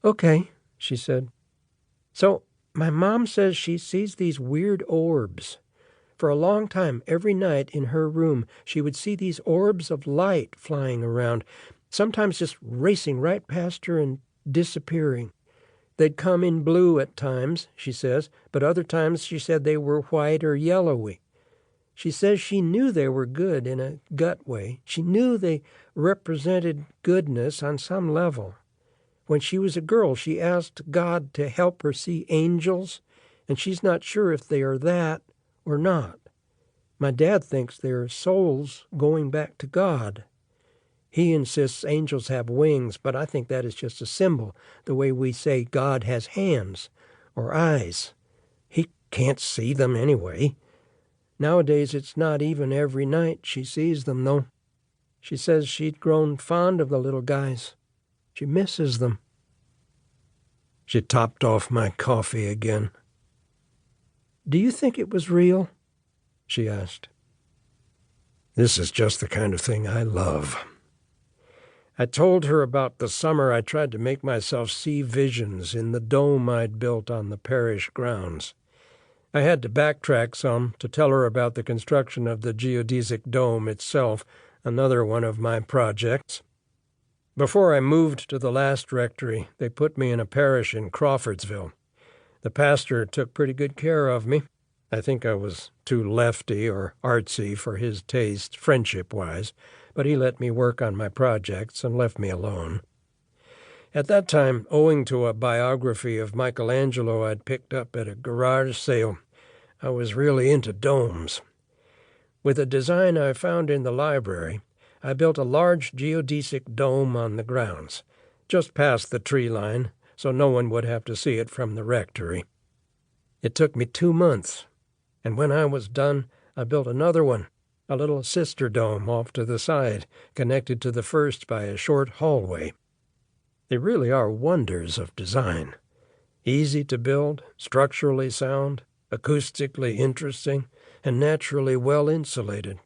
Okay, she said. So, my mom says she sees these weird orbs. For a long time, every night in her room, she would see these orbs of light flying around, sometimes just racing right past her and disappearing. They'd come in blue at times, she says, but other times she said they were white or yellowy. She says she knew they were good in a gut way. She knew they represented goodness on some level. When she was a girl, she asked God to help her see angels, and she's not sure if they are that or not. My dad thinks they're souls going back to God. He insists angels have wings, but I think that is just a symbol, the way we say God has hands or eyes. He can't see them anyway. Nowadays, it's not even every night she sees them, though. She says she'd grown fond of the little guys. She misses them. She topped off my coffee again. Do you think it was real? She asked. This is just the kind of thing I love. I told her about the summer I tried to make myself see visions in the dome I'd built on the parish grounds. I had to backtrack some to tell her about the construction of the geodesic dome itself, another one of my projects. Before I moved to the last rectory, they put me in a parish in Crawfordsville. The pastor took pretty good care of me. I think I was too lefty or artsy for his taste, friendship-wise, but he let me work on my projects and left me alone. At that time, owing to a biography of Michelangelo I'd picked up at a garage sale, I was really into domes. With a design I found in the library, I built a large geodesic dome on the grounds, just past the tree line, so no one would have to see it from the rectory. It took me 2 months, and when I was done, I built another one, a little sister dome off to the side, connected to the first by a short hallway. They really are wonders of design. Easy to build, structurally sound, acoustically interesting, and naturally well insulated.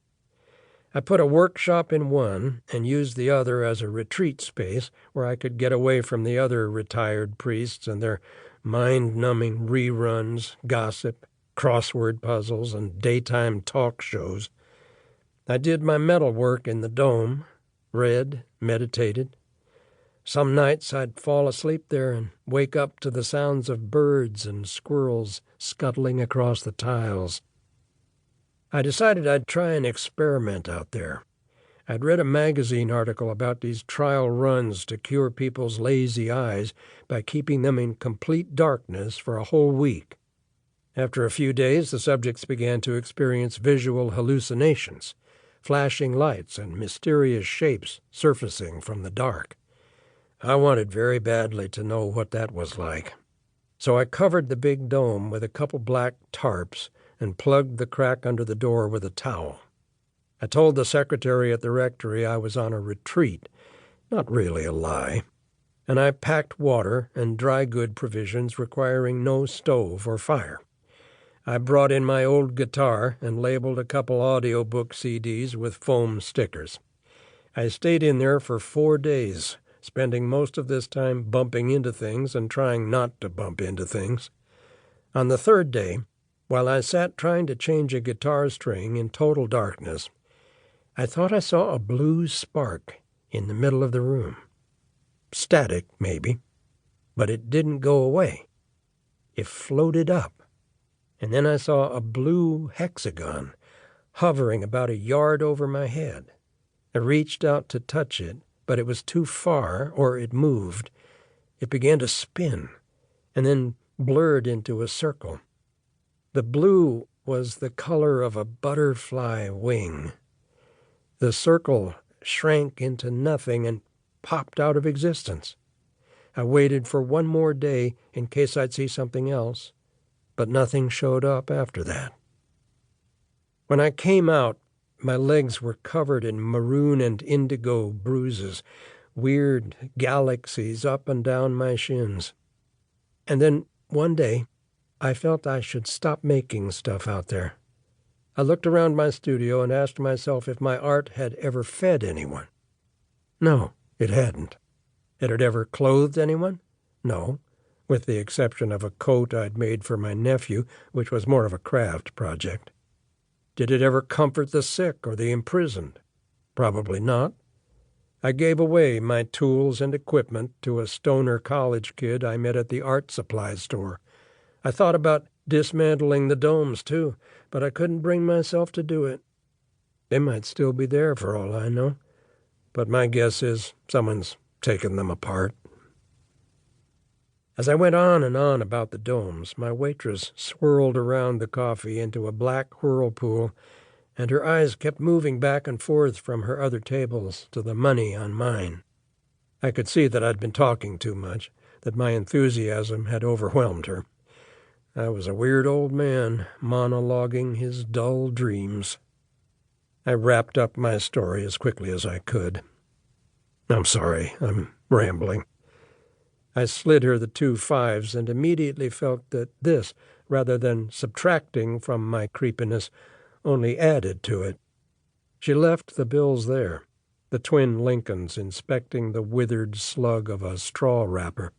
I put a workshop in one and used the other as a retreat space where I could get away from the other retired priests and their mind-numbing reruns, gossip, crossword puzzles, and daytime talk shows. I did my metal work in the dome, read, meditated. Some nights I'd fall asleep there and wake up to the sounds of birds and squirrels scuttling across the tiles. I decided I'd try an experiment out there. I'd read a magazine article about these trial runs to cure people's lazy eyes by keeping them in complete darkness for a whole week. After a few days, the subjects began to experience visual hallucinations, flashing lights and mysterious shapes surfacing from the dark. I wanted very badly to know what that was like. So I covered the big dome with a couple black tarps and plugged the crack under the door with a towel. I told the secretary at the rectory I was on a retreat, not really a lie, and I packed water and dry good provisions requiring no stove or fire. I brought in my old guitar and labeled a couple audiobook CDs with foam stickers. I stayed in there for 4 days, spending most of this time bumping into things and trying not to bump into things. On the 3rd day, while I sat trying to change a guitar string in total darkness, I thought I saw a blue spark in the middle of the room. Static, maybe, but it didn't go away. It floated up, and then I saw a blue hexagon hovering about a yard over my head. I reached out to touch it, but it was too far, or it moved. It began to spin, and then blurred into a circle. The blue was the color of a butterfly wing. The circle shrank into nothing and popped out of existence. I waited for 1 more day in case I'd see something else, but nothing showed up after that. When I came out, my legs were covered in maroon and indigo bruises, weird galaxies up and down my shins. And then, one day, I felt I should stop making stuff out there. I looked around my studio and asked myself if my art had ever fed anyone. No, it hadn't. Had it ever clothed anyone? No, with the exception of a coat I'd made for my nephew, which was more of a craft project. Did it ever comfort the sick or the imprisoned? Probably not. I gave away my tools and equipment to a stoner college kid I met at the art supply store. I thought about dismantling the domes, too, but I couldn't bring myself to do it. They might still be there for all I know, but my guess is someone's taken them apart. As I went on and on about the domes, my waitress swirled around the coffee into a black whirlpool, and her eyes kept moving back and forth from her other tables to the money on mine. I could see that I'd been talking too much, that my enthusiasm had overwhelmed her. I was a weird old man, monologuing his dull dreams. I wrapped up my story as quickly as I could. I'm sorry, I'm rambling. I slid her the 2 5s and immediately felt that this, rather than subtracting from my creepiness, only added to it. She left the bills there, the twin Lincolns inspecting the withered slug of a straw wrapper.